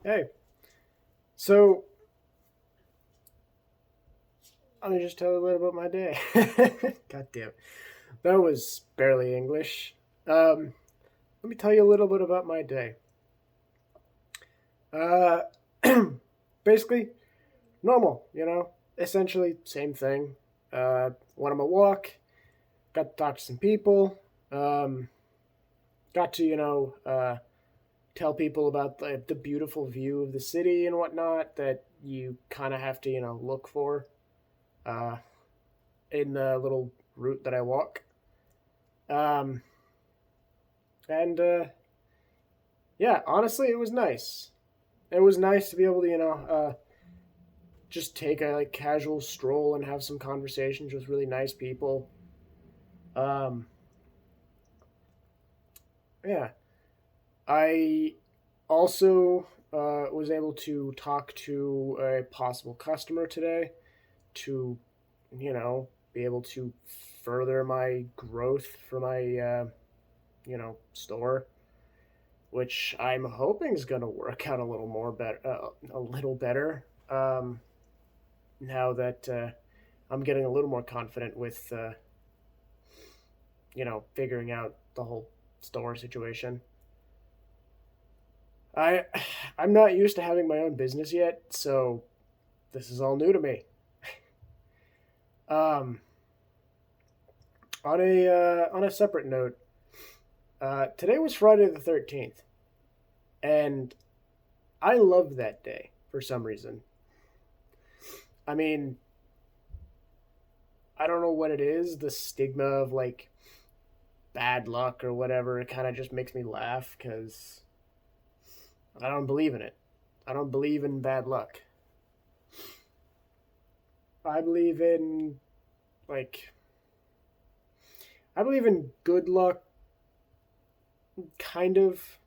Hey, so let me just tell you a little about my day. God damn, that was barely English. Um, Let me tell you a little bit about my day. Uh, Basically, normal, essentially same thing. Went on a walk, got to talk to some people, um, got to, tell people about the beautiful view of the city and whatnot that you kind of have to, look for. Uh, in the little route that I walk. Um, and Yeah, honestly, it was nice. It was nice to be able to, just take a casual stroll and have some conversations with really nice people. Um, yeah, I also was able to talk to a possible customer today to, be able to further my growth for my, store, which I'm hoping is going to work out a little more better, a little better. Now that I'm getting a little more confident with, figuring out the whole store situation. I, I'm not used to having my own business yet, so this is all new to me. Um, on a separate note, today was Friday the 13th, and I loved that day for some reason. I mean, I don't know what it is, the stigma of bad luck or whatever. It kind of just makes me laugh because I don't believe in it. I don't believe in bad luck. I believe in like I believe in good luck, kind of,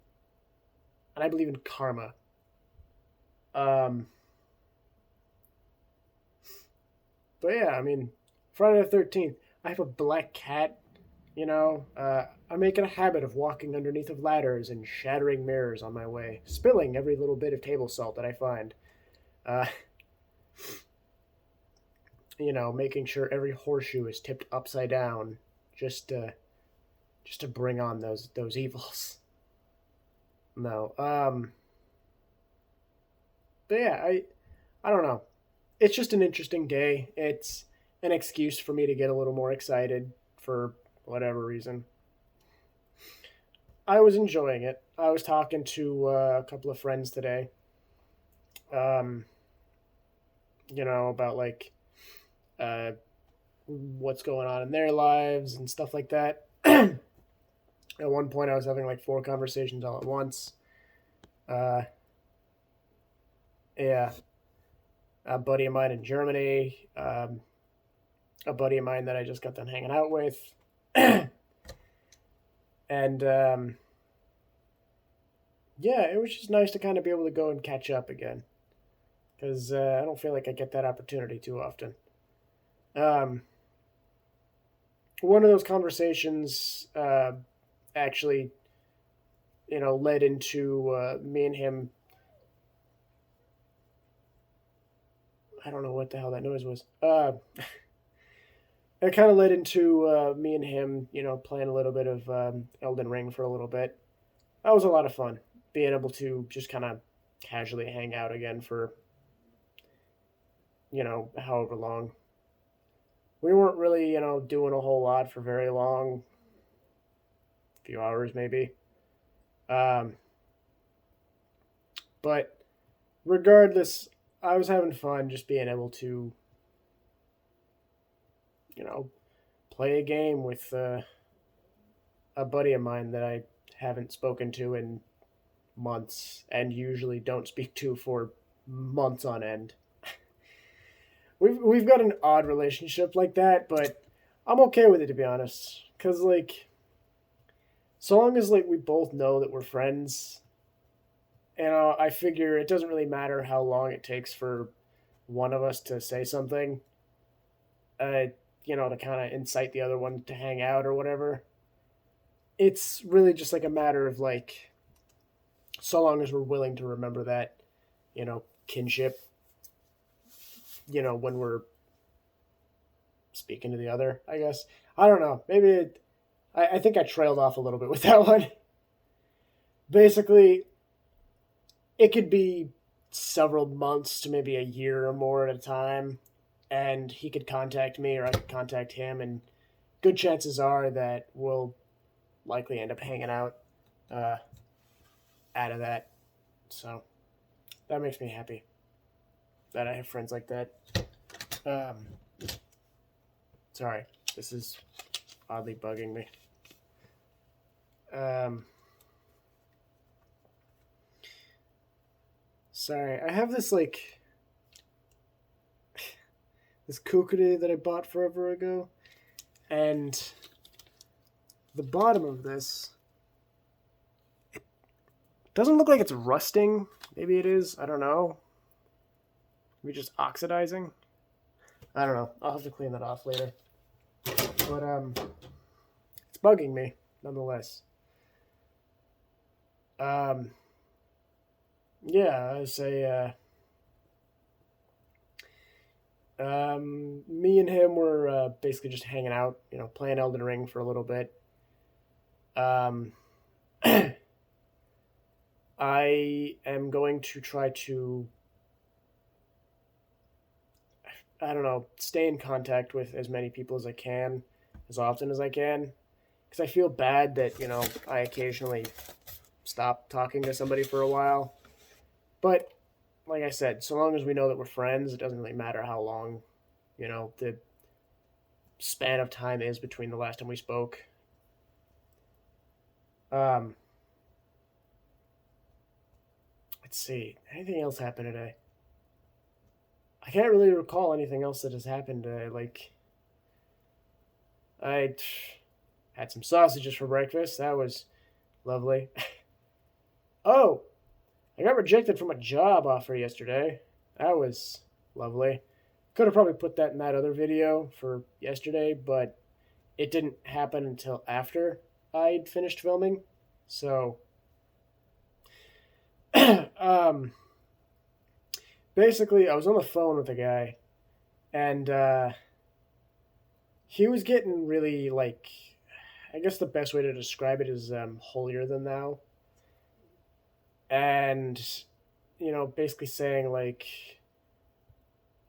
and I believe in karma. Um, but yeah, I mean, Friday the 13th. I have a black cat. I'm making a habit of walking underneath of ladders and shattering mirrors on my way, spilling every little bit of table salt that I find. Uh, making sure every horseshoe is tipped upside down, just to just to bring on those evils. No, but yeah, I don't know. It's just an interesting day. It's an excuse for me to get a little more excited for whatever reason. I was enjoying it. I was talking to a couple of friends today, um, about uh, what's going on in their lives and stuff like that. At one point, I was having four conversations all at once. Uh, yeah, a buddy of mine in Germany, a buddy of mine that I just got done hanging out with, and yeah, it was just nice to kind of be able to go and catch up again because I don't feel like I get that opportunity too often. Um, One of those conversations actually, led into me and him. I don't know what the hell that noise was. It kind of led into me and him, playing a little bit of Elden Ring for a little bit. That was a lot of fun, being able to just kind of casually hang out again for however long. We weren't really doing a whole lot for very long, a few hours maybe. Um, but regardless, I was having fun just being able to you know play a game with a buddy of mine that I haven't spoken to in months and usually don't speak to for months on end. We've got an odd relationship like that, but I'm okay with it to be honest. Cause so long as we both know that we're friends, I figure it doesn't really matter how long it takes for one of us to say something, uh, to kind of incite the other one to hang out or whatever. It's really just a matter of so long as we're willing to remember that, kinship, when we're speaking to the other, I guess. I don't know. I think I trailed off a little bit with that one. Basically, it could be several months to maybe a year or more at a time, and he could contact me or I could contact him, and good chances are that we'll likely end up hanging out uh, out of that. So that makes me happy that I have friends like that. Um, sorry, this is oddly bugging me. Sorry, I have this this kukuri that I bought forever ago, and the bottom of this doesn't look like it's rusting. Maybe it is. I don't know. Maybe just oxidizing. I don't know. I'll have to clean that off later. But it's bugging me nonetheless. Yeah, I say. Me and him were basically just hanging out, playing Elden Ring for a little bit. Um, I am going to try to, I don't know, stay in contact with as many people as I can, as often as I can, because I feel bad that, I occasionally stop talking to somebody for a while. But, like I said, so long as we know that we're friends, it doesn't really matter how long, the span of time is between the last time we spoke. Um, let's see. Anything else happened today? I can't really recall anything else that has happened today. I had some sausages for breakfast. That was lovely. Oh, I got rejected from a job offer yesterday. That was lovely. Could have probably put that in that other video for yesterday, but it didn't happen until after I'd finished filming. So, basically, I was on the phone with a guy, and he was getting really, I guess the best way to describe it is holier than thou. And, basically saying,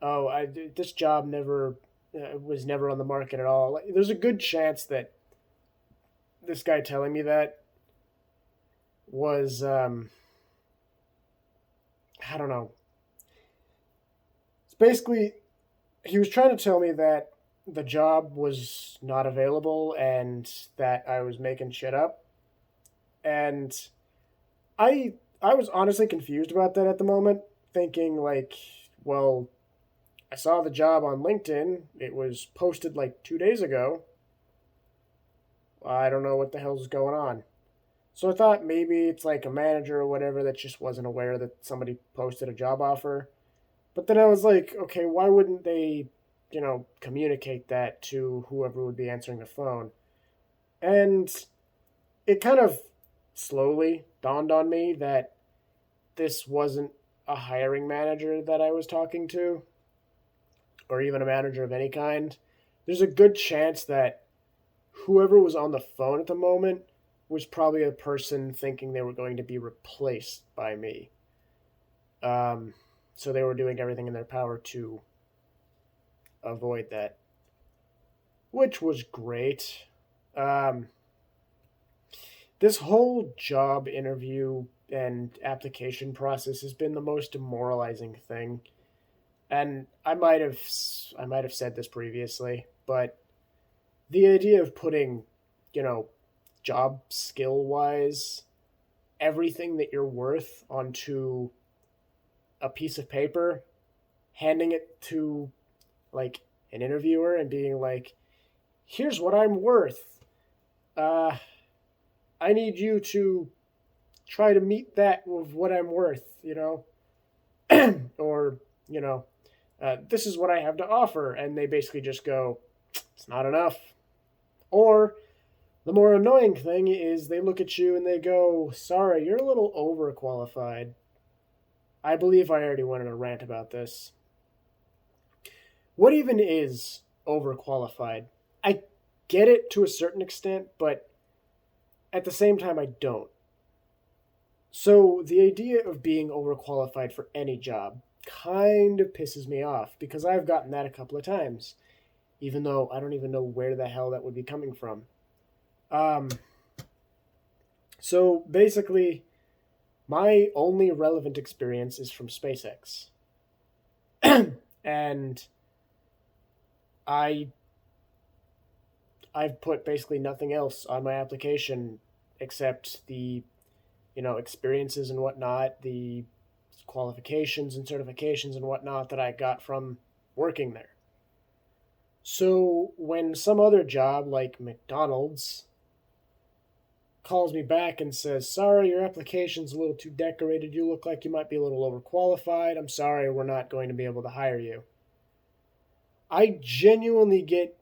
oh, this job never was never on the market at all. There's a good chance that this guy telling me that was, I don't know. It's basically, he was trying to tell me that the job was not available and that I was making shit up. And I I was honestly confused about that at the moment, thinking well, I saw the job on LinkedIn. It was posted 2 days ago. I don't know what the hell's going on. So I thought maybe it's a manager or whatever that just wasn't aware that somebody posted a job offer. But then I was like, okay, why wouldn't they, communicate that to whoever would be answering the phone? And it kind of slowly dawned on me that this wasn't a hiring manager that I was talking to, or even a manager of any kind. There's a good chance that whoever was on the phone at the moment was probably a person thinking they were going to be replaced by me. So they were doing everything in their power to avoid that, which was great. This whole job interview and application process has been the most demoralizing thing. And I might have said this previously, but the idea of putting, you know, job skill wise everything that you're worth onto a piece of paper, handing it to an interviewer and being like, "Here's what I'm worth. Uh I need you to try to meet that with what I'm worth, or, you know, this is what I have to offer." And they basically just go, "It's not enough." Or The more annoying thing is they look at you and they go, sorry, you're a little overqualified. I believe I already went on a rant about this. What even is overqualified? I get it to a certain extent, but at the same time, I don't. So the idea of being overqualified for any job kind of pisses me off because I've gotten that a couple of times, even though I don't even know where the hell that would be coming from. Um, so basically, my only relevant experience is from SpaceX. And I I've put basically nothing else on my application except the experiences and whatnot, the qualifications and certifications and whatnot that I got from working there. So when some other job like McDonald's calls me back and says, sorry, your application's a little too decorated. You look like you might be a little overqualified. I'm sorry, we're not going to be able to hire you. I genuinely get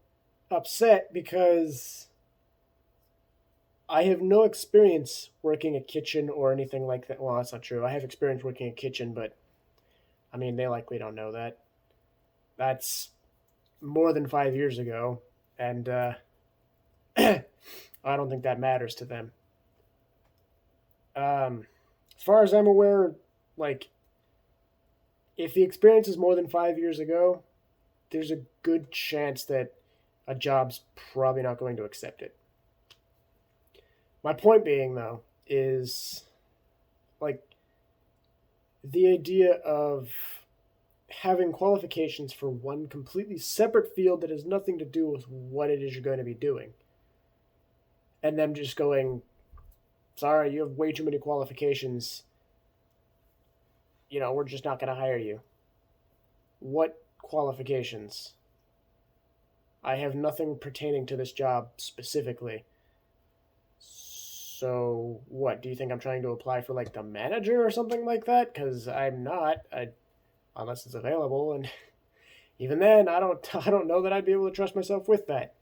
upset because I have no experience working a kitchen or anything like that. Well, that's not true. I have experience working a kitchen, but I mean, they likely don't know that. That's more than 5 years ago, and I don't think that matters to them. As far as I'm aware, like, if the experience is more than 5 years ago, there's a good chance that a job's probably not going to accept it. My point being, though, is like the idea of having qualifications for one completely separate field that has nothing to do with what it is you're going to be doing. And them just going, sorry, you have way too many qualifications. We're just not going to hire you. What qualifications? I have nothing pertaining to this job specifically. So, what? Do you think I'm trying to apply for, like, the manager or something like that? Because I'm not, unless it's available. And even then, I don't know that I'd be able to trust myself with that.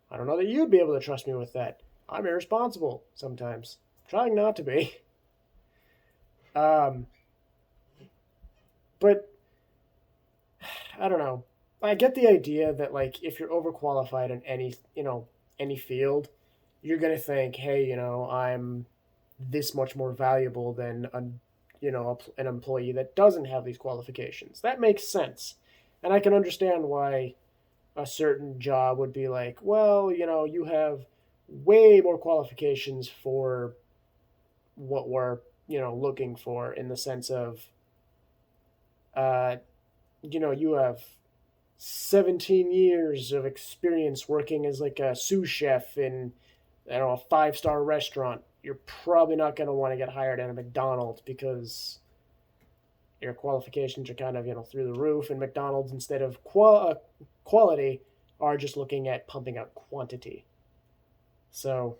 I don't know that you'd be able to trust me with that. I'm irresponsible sometimes. Trying not to be. But I don't know. I get the idea that, like, if you're overqualified in any field, you're gonna think, hey, I'm this much more valuable than an employee that doesn't have these qualifications. That makes sense, and I can understand why a certain job would be like, well, you have way more qualifications for what we're looking for, in the sense of uh, you have 17 years of experience working as like a sous chef in, I don't know, a 5-star restaurant. You're probably not going to want to get hired at a McDonald's because your qualifications are kind of through the roof, and McDonald's, instead of quality, are just looking at pumping out quantity. So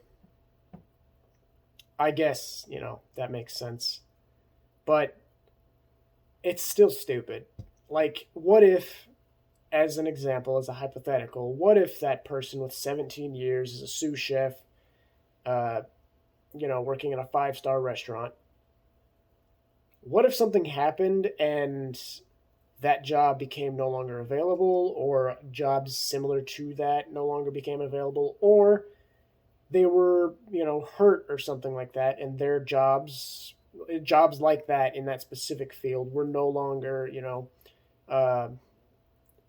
I guess that makes sense, but it's still stupid. Like, what if, as an example, as a hypothetical, what if that person with 17 years as a sous chef, uh, working in a 5-star restaurant, what if something happened and that job became no longer available, or jobs similar to that no longer became available, or they were, hurt or something like that, and their jobs like that in that specific field were no longer, uh,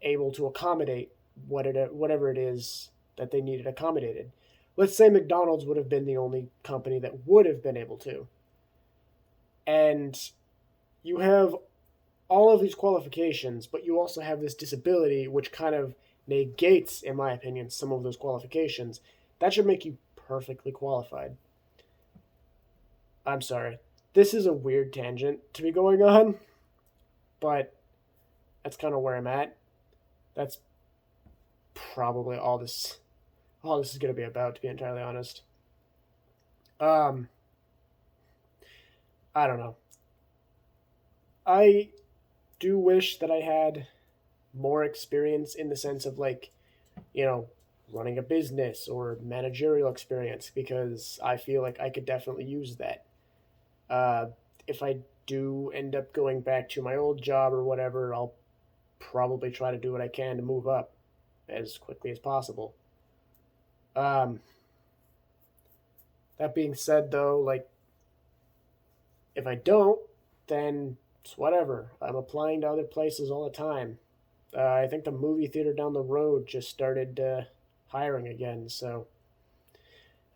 able to accommodate whatever it is that they needed accommodated. Let's say McDonald's would have been the only company that would have been able to. And you have all of these qualifications, but you also have this disability, which kind of negates, in my opinion, some of those qualifications. That should make you perfectly qualified. I'm sorry. This is a weird tangent to be going on, but that's kind of where I'm at. That's probably all this is going to be about, to be entirely honest. Um, I don't know. I do wish that I had more experience, in the sense of, like, you know, running a business or managerial experience because I feel like I could definitely use that. Uh, if I do end up going back to my old job or whatever, I'll probably try to do what I can to move up as quickly as possible. Um, that being said, though, like, if I don't, then it's whatever. I'm applying to other places all the time. I think the movie theater down the road just started hiring again, so.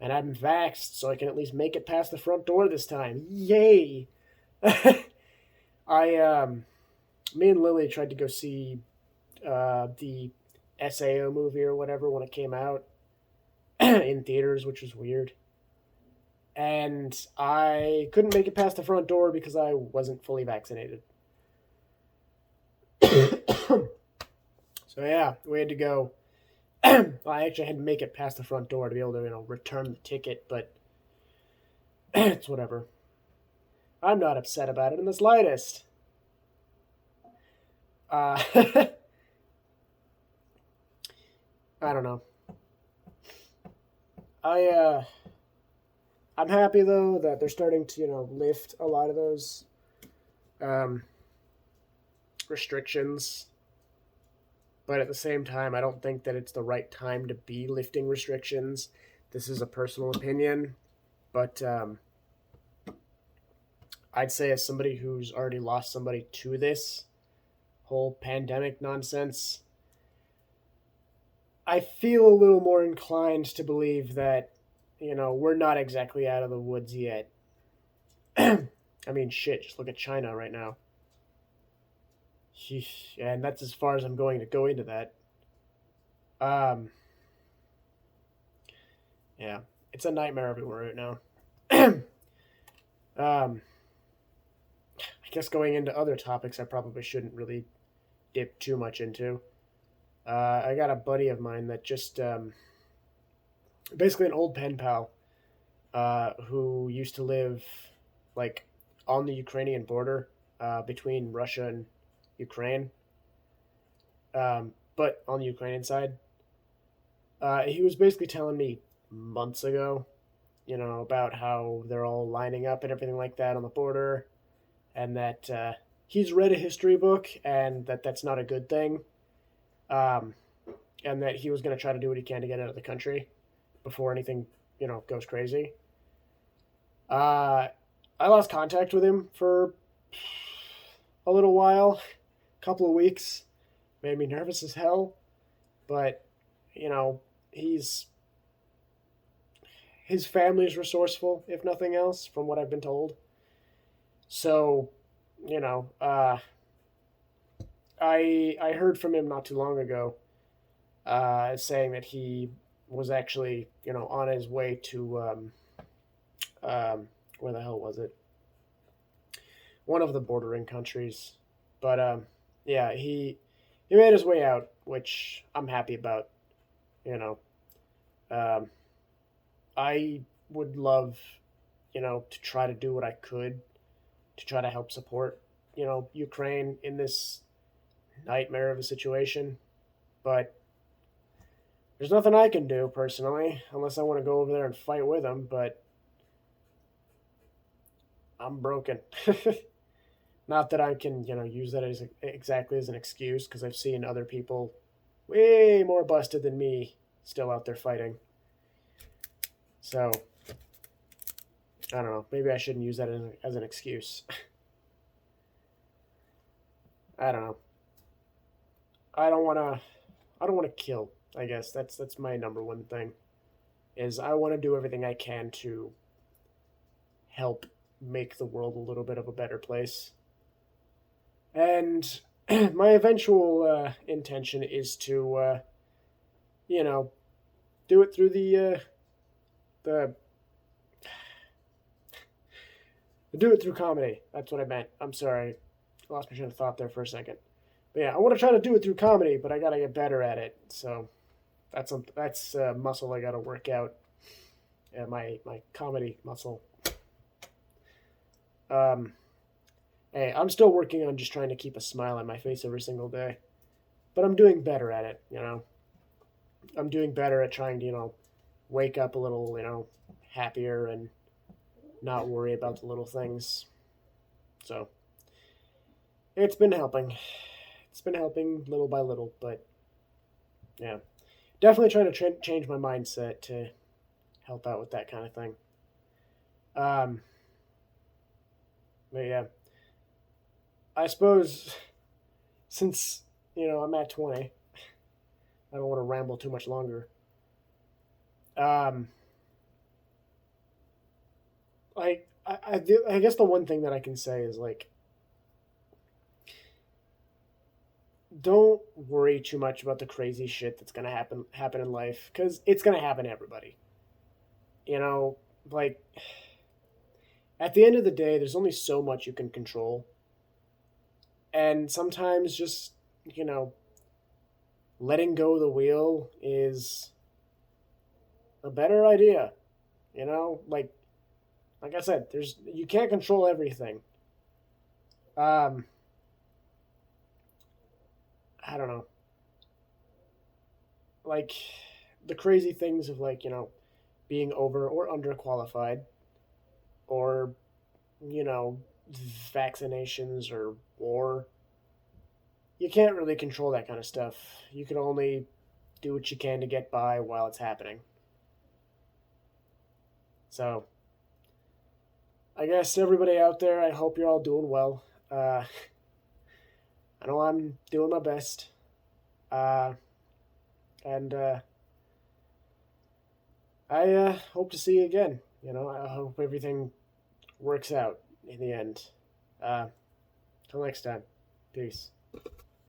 And I'm vaxxed, so I can at least make it past the front door this time. Yay! Me and Lily tried to go see the SAO movie or whatever when it came out in theaters, which was weird. And I couldn't make it past the front door because I wasn't fully vaccinated. So yeah, we had to go. I actually had to make it past the front door to be able to, return the ticket, but it's whatever. I'm not upset about it in the slightest. I don't know. I I'm happy though that they're starting to lift a lot of those um, restrictions, but at the same time, I don't think that it's the right time to be lifting restrictions. This is a personal opinion, but I'd say as somebody who's already lost somebody to this whole pandemic nonsense, I feel a little more inclined to believe that, we're not exactly out of the woods yet. I mean, shit, just look at China right now. And that's as far as I'm going to go into that. Um, yeah, it's a nightmare everywhere right now. I guess going into other topics I probably shouldn't really dip too much into. I got a buddy of mine that just basically an old pen pal who used to live like on the Ukrainian border between Russia and Ukraine, but on the Ukrainian side. He was basically telling me months ago, about how they're all lining up and everything like that on the border, and that he's read a history book and that's not a good thing, um, and that he was going to try to do what he can to get out of the country before anything, goes crazy. Uh, I lost contact with him for a little while, a couple of weeks, made me nervous as hell, but you know, he's his family's resourceful, if nothing else, from what I've been told. So, you know, I heard from him not too long ago, saying that he was actually on his way to where the hell was it? One of the bordering countries, but yeah, he made his way out, which I'm happy about. You know, um, I would love, to try to do what I could to try to help support, Ukraine in this nightmare of a situation. But there's nothing I can do personally, unless I want to go over there and fight with them. But I'm broken. Not that I can, use that as exactly as an excuse, because I've seen other people way more busted than me still out there fighting. So I don't know. Maybe I shouldn't use that as an excuse. I don't know. I don't want to. I don't want to kill. I guess that's my number one thing. Is I want to do everything I can to help make the world a little bit of a better place. And my eventual intention is to, you know, do it through the do it through comedy. That's what I meant. I'm sorry, I lost my train of thought there for a second. But yeah, I want to try to do it through comedy, but I gotta get better at it. So that's a muscle I gotta work out. My comedy muscle. Um, Hey, I'm still working on just trying to keep a smile on my face every single day, but I'm doing better at it. I'm doing better at trying to, wake up a little, happier and not worry about the little things. So it's been helping. It's been helping little by little, but yeah, definitely trying to change my mindset to help out with that kind of thing. Um, but yeah, I suppose since I'm at 20, I don't want to ramble too much longer. Um, like I guess the one thing that I can say is like don't worry too much about the crazy shit that's gonna happen in life because it's gonna happen to everybody. You know, like at the end of the day, there's only so much you can control, and sometimes just you know letting go of the wheel is a better idea. Like I said, there's you can't control everything. Um, I don't know, like the crazy things of like being over or underqualified or you know vaccinations or war. You can't really control that kind of stuff. You can only do what you can to get by while it's happening. So I guess everybody out there, I hope you're all doing well. I know I'm doing my best, uh, and I hope to see you again. I hope everything works out in the end. Uh, till next time, peace.